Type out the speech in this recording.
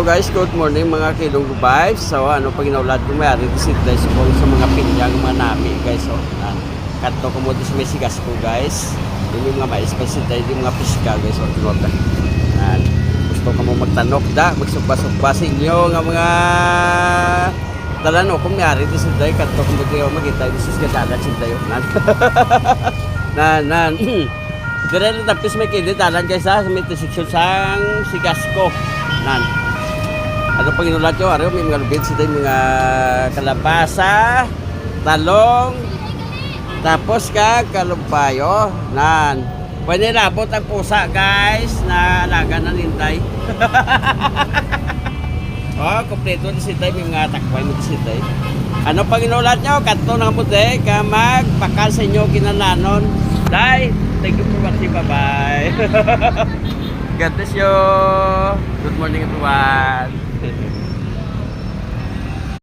Hello guys, good morning mga kilong vibes. So ano pag inaulad ko mayari visit guys ko sa mga pinyang mga nami guys. So kanto ko mo sa may sigas ko guys. Yung mga mais kasi tayo yung mga piska guys. So tunod na. Gusto ka mo magtanok da, magsugba-sugba sa inyo nga mga talano kung mayari visit tayo kanto ko mo tayo magkita yung susgadagan sa tayo. Dire na tapis may kindi talan guys sa may section sang sigas ko. Ano pang inulat nyo? Araw, may mga lubid sila mga kalabasa, talong, tapos kalumpayo. Pwede labot ang pusa guys na alaga ng hintay. Kompleto din sila may mga takpay mo din sila. Ano pang inulat nyo? Kanto ng puti, magpakal sa inyo kinalanon. Bye! Thank you for watching. Bye-bye! God bless you! Good morning everyone!